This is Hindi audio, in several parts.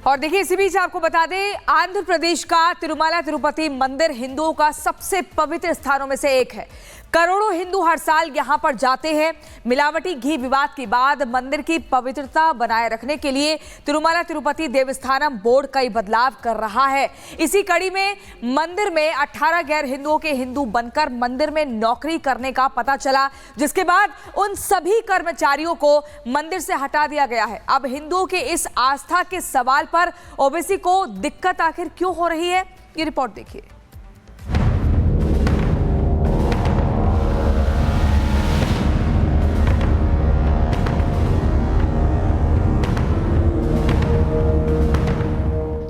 और देखिए इसी बीच आपको बता दें, आंध्र प्रदेश का तिरुमला तिरुपति मंदिर हिंदुओं का सबसे पवित्र स्थानों में से एक है। करोड़ों हिंदू हर साल यहां पर जाते हैं। मिलावटी घी विवाद के बाद मंदिर की पवित्रता बनाए रखने के लिए तिरुमला तिरुपति देवस्थानम बोर्ड कई बदलाव कर रहा है। इसी कड़ी में मंदिर में 18 गैर हिंदुओं के हिंदू बनकर मंदिर में नौकरी करने का पता चला, जिसके बाद उन सभी कर्मचारियों को मंदिर से हटा दिया गया है। अब हिंदुओं के इस आस्था के सवाल पर ओबीसी को दिक्कत आखिर क्यों हो रही है, ये रिपोर्ट देखिए।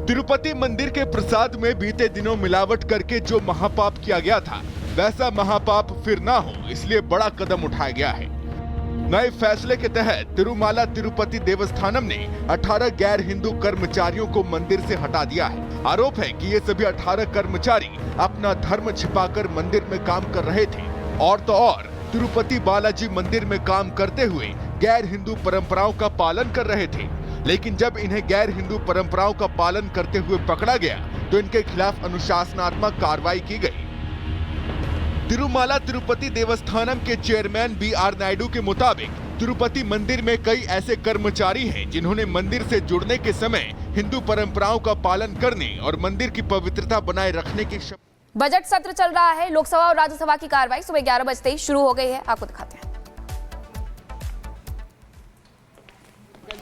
तिरुपति मंदिर के प्रसाद में बीते दिनों मिलावट करके जो महापाप किया गया था, वैसा महापाप फिर ना हो, इसलिए बड़ा कदम उठाया गया है। नए फैसले के तहत तिरुमला तिरुपति देवस्थानम ने 18 गैर हिंदू कर्मचारियों को मंदिर से हटा दिया है। आरोप है कि ये सभी 18 कर्मचारी अपना धर्म छिपाकर मंदिर में काम कर रहे थे और तो और तिरुपति बालाजी मंदिर में काम करते हुए गैर हिंदू परंपराओं का पालन कर रहे थे। लेकिन जब इन्हें गैर हिंदू परंपराओं का पालन करते हुए पकड़ा गया तो इनके खिलाफ अनुशासनात्मक कार्रवाई की गई। तिरुमला तिरुपति देवस्थानम के चेयरमैन BR नायडू के मुताबिक तिरुपति मंदिर में कई ऐसे कर्मचारी हैं जिन्होंने मंदिर से जुड़ने के समय हिंदू परंपराओं का पालन करने और मंदिर की पवित्रता बनाए रखने की बजट सत्र चल रहा है। लोकसभा और राज्यसभा की कार्रवाई सुबह 11 बजते ही शुरू हो गई है। आपको दिखाते हैं।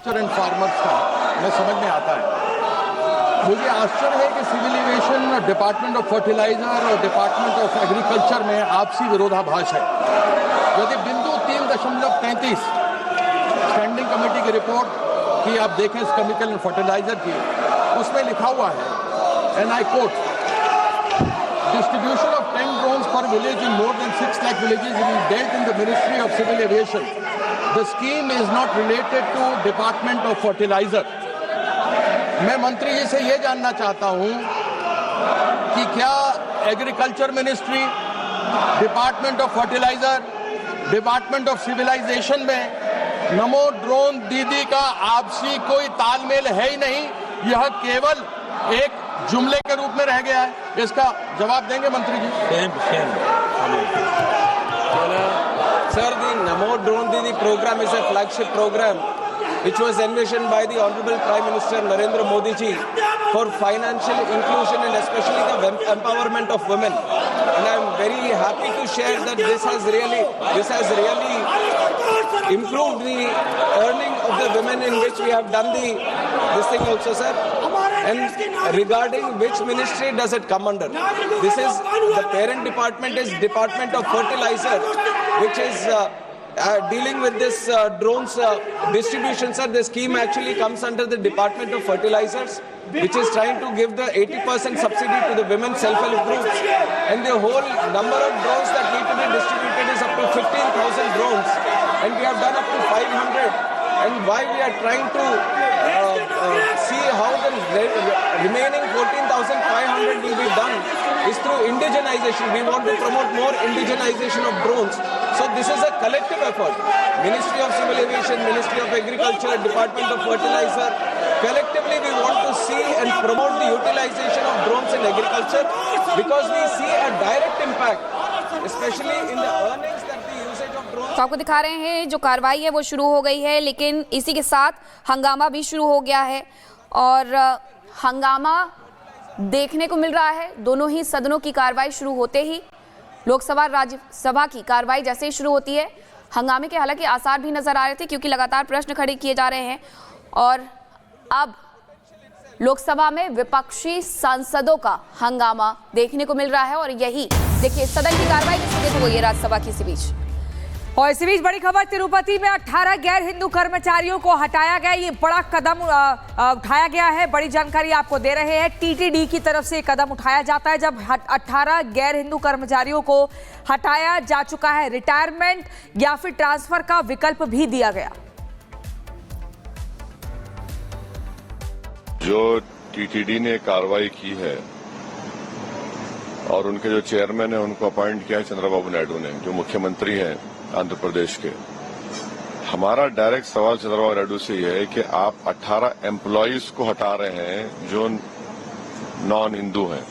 एंड फार्मर्स का हमें समझ में आता है। मुझे आश्चर्य है कि civil aviation, department of fertiliser और डिपार्टमेंट ऑफ एग्रीकल्चर में आपसी विरोधाभास है। यदि बिंदु 3.33 स्टैंडिंग कमेटी की रिपोर्ट की आप देखें इस केमिकल एंड फर्टिलाइजर की, उसमें लिखा हुआ है, and I quote, distribution of 10 drones per village in more than 6 lakh villages is dealt in the Ministry of Civil Aviation. The scheme is not related to Department of Fertilizer. मैं मंत्री जी से ये जानना चाहता हूँ कि क्या agriculture ministry, department of fertiliser, department of civilisation में नमो ड्रोन दीदी का आपसी कोई तालमेल है ही नहीं, यह केवल एक जुमले के रूप में रह गया है। इसका जवाब देंगे मंत्री जी? Sir, the Namo Drone Didi program is a flagship program which was envisioned by the Honorable Prime Minister Narendra Modi ji for financial inclusion and especially the empowerment of women. And I am very happy to share that this has really improved the earning of the women, in which we have done this thing also, sir. And regarding which ministry does it come under? This is the parent department is Department of Fertilizer, which is dealing with this drones distribution, sir. The scheme actually comes under the Department of Fertilizers, which is trying to give the 80% subsidy to the women self-help groups. And the whole number of drones that need to be distributed is up to 15,000 drones. And we have done up to 500. And why we are trying to see how the remaining 14,500 will be done is through indigenization. We want to promote more indigenization of drones. So this is a collective effort. Ministry of Civil Aviation, Ministry of Agriculture, Department of Fertilizer. Collectively we want to see and promote the utilization of drones in agriculture, because we see a direct impact, especially in the earnings that the usage of drones. तो आपको दिखा रहे हैं जो कार्रवाई है वो शुरू हो गई है, लेकिन इसी के साथ हंगामा भी शुरू हो गया है। और हंगामा देखने को मिल रहा है दोनों ही सदनों की कार्रवाई शुरू होते ही। लोकसभा राज्यसभा की कार्रवाई जैसे ही शुरू होती है, हंगामे के हालांकि आसार भी नजर आ रहे थे, क्योंकि लगातार प्रश्न खड़े किए जा रहे हैं। और अब लोकसभा में विपक्षी सांसदों का हंगामा देखने को मिल रहा है। और यही देखिए सदन की कार्रवाई किस हो गई है राज्यसभा की इसी बीच। और इसी बीच बड़ी खबर, तिरुपति में 18 गैर हिंदू कर्मचारियों को हटाया गया। ये बड़ा कदम उठाया गया है, बड़ी जानकारी आपको दे रहे हैं। TTD की तरफ से कदम उठाया जाता है जब 18 गैर हिंदू कर्मचारियों को हटाया जा चुका है। रिटायरमेंट या फिर ट्रांसफर का विकल्प भी दिया गया। जो TTD ने कार्रवाई की है और उनके जो चेयरमैन है उनको अपॉइंट किया है चंद्रबाबू नायडू ने, जो मुख्यमंत्री हैं आंध्र प्रदेश के। हमारा डायरेक्ट सवाल चंद्रबाबू नायडू से यह है कि आप 18 एम्प्लॉइज को हटा रहे हैं जो नॉन हिंदू हैं।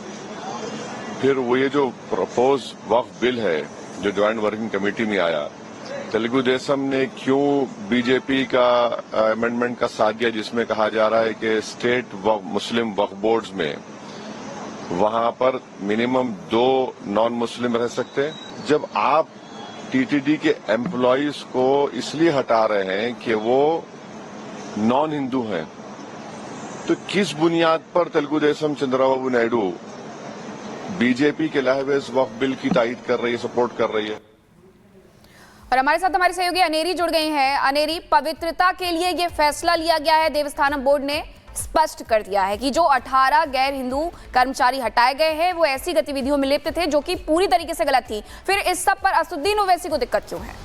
फिर वो ये जो प्रपोज वक्फ बिल है जो ज्वाइंट वर्किंग कमेटी में आया, तेलुगु देशम ने क्यों बीजेपी का अमेंडमेंट का साथ दिया जिसमें कहा जा रहा है कि स्टेट मुस्लिम वक्फ बोर्ड्स में वहां पर मिनिमम 2 नॉन मुस्लिम रह सकते हैं। जब आप टीटीडी के एम्प्लॉइज को इसलिए हटा रहे हैं कि वो नॉन हिंदू हैं, तो किस बुनियाद पर तेलुगु देशम चंद्रबाबू नायडू बीजेपी के लाए इस वक्फ बिल की तायीद कर रही है, सपोर्ट कर रही है? और हमारे साथ हमारे सहयोगी अनेरी जुड़ गई हैं। अनेरी, पवित्रता के लिए ये फैसला लिया गया है। देवस्थानम बोर्ड ने स्पष्ट कर दिया है कि जो 18 गैर हिंदू कर्मचारी हटाए गए हैं वो ऐसी गतिविधियों में लिप्त थे जो कि पूरी तरीके से गलत थी। फिर इस सब पर असदुद्दीन ओवैसी को दिक्कत क्यों है?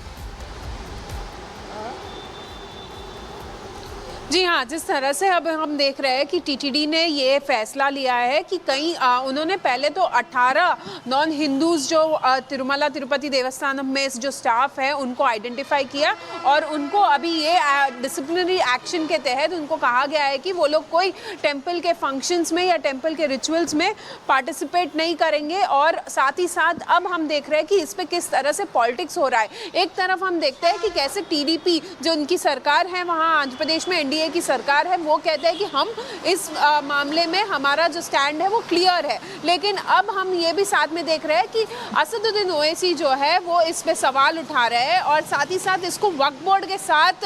जी हाँ, जिस तरह से अब हम देख रहे हैं कि टीटीडी ने ये फैसला लिया है कि कई उन्होंने पहले तो 18 नॉन हिंदूज जो तिरुमला तिरुपति देवस्थानम में जो स्टाफ है उनको आइडेंटिफाई किया और उनको अभी ये डिसिप्लिनरी एक्शन के तहत उनको कहा गया है कि वो लोग कोई टेम्पल के फंक्शंस में या टेम्पल के रिचुअल्स में पार्टिसिपेट नहीं करेंगे। और साथ ही साथ अब हम देख रहे हैं कि इस पर किस तरह से पॉलिटिक्स हो रहा है। एक तरफ हम देखते हैं कि कैसे टीडीपी जो उनकी सरकार है वहाँ आंध्र प्रदेश में एनडीए की सरकार है, वो कहते हैं कि हम इस मामले में हमारा जो स्टैंड है वो क्लियर है। लेकिन अब हम ये भी साथ में देख रहे हैं कि असदुद्दीन ओवैसी जो है वो इस पे सवाल उठा रहे हैं और साथ ही साथ इसको वक्फ बोर्ड के साथ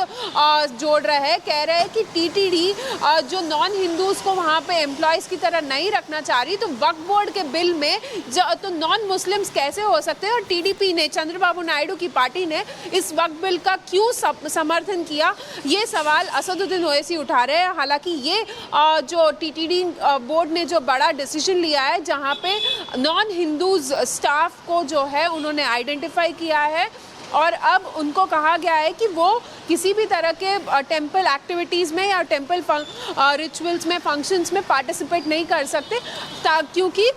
जोड़ रहे हैं। कह रहे हैं कि टीटीडी जो नॉन हिंदूज को वहाँ पे एम्प्लॉयज़ की तरह नहीं रखना चाह रही, तो वक्फ बोर्ड के बिल में तो नॉन मुस्लिम्स कैसे हो सकते हैं। और टीडीपी ने, चंद्रबाबू नायडू की पार्टी ने इस वक्फ बिल का क्यों समर्थन किया, ये सवाल असदुद्दीन ओवैसी उठा रहे हैं। हालांकि ये जो टीटीडी बोर्ड ने जो बड़ा डिसीजन लिया है जहां पे नॉन हिंदूज स्टाफ को जो है उन्होंने आइडेंटिफाई किया है और अब उनको कहा गया है कि वो किसी भी तरह के टेंपल एक्टिविटीज़ में या टेंपल रिचुअल्स में, फंक्शंस में पार्टिसिपेट नहीं कर सकते क्योंकि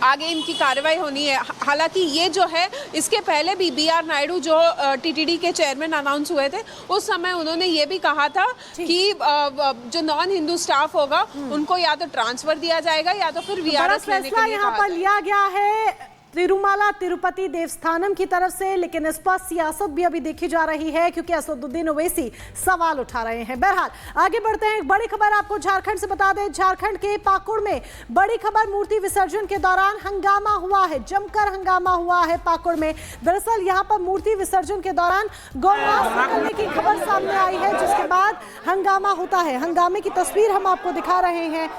आगे इनकी कार्रवाई होनी है। हालांकि ये जो है इसके पहले भी बीआर नायडू जो टीटीडी के चेयरमैन अनाउंस हुए थे उस समय उन्होंने ये भी कहा था कि जो नॉन हिंदू स्टाफ होगा उनको या तो ट्रांसफर दिया जाएगा या तो फिर वीआरएस लेने के लिए यहाँ पर लिया गया है तिरुमला तिरुपति देवस्थानम की तरफ से। लेकिन इस पर सियासत भी अभी देखी जा रही है क्योंकि असदुद्दीन ओवैसी सवाल उठा रहे हैं। बहरहाल आगे बढ़ते हैं। एक बड़ी खबर आपको झारखंड से बता दें। झारखंड के पाकुड़ में बड़ी खबर, मूर्ति विसर्जन के दौरान हंगामा हुआ है, जमकर हंगामा हुआ है पाकुड़ में। दरअसल यहाँ पर मूर्ति विसर्जन के दौरान गौमांस निकलने की खबर सामने आई है जिसके बाद हंगामा होता है। हंगामे की तस्वीर हम आपको दिखा रहे हैं।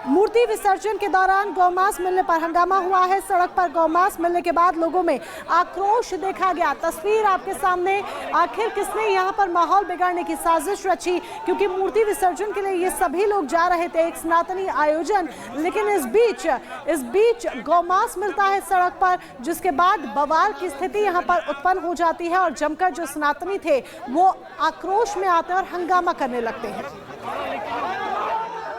मूर्ति विसर्जन के दौरान गौमांस मिलने पर हंगामा हुआ है। सड़क पर गौमांस मिलने के बाद लोगों में आक्रोश देखा गया। तस्वीर आपके सामने। आखिर किसने यहाँ पर माहौल बिगाड़ने की साजिश रची, क्योंकि मूर्ति विसर्जन के लिए ये सभी लोग जा रहे थे, एक सनातनी आयोजन। लेकिन इस बीच गौमांस मिलता है सड़क पर, जिसके बाद बवाल की स्थिति यहाँ पर उत्पन्न हो जाती है और जमकर जो सनातनी थे वो आक्रोश में आते हैं और हंगामा करने लगते हैं।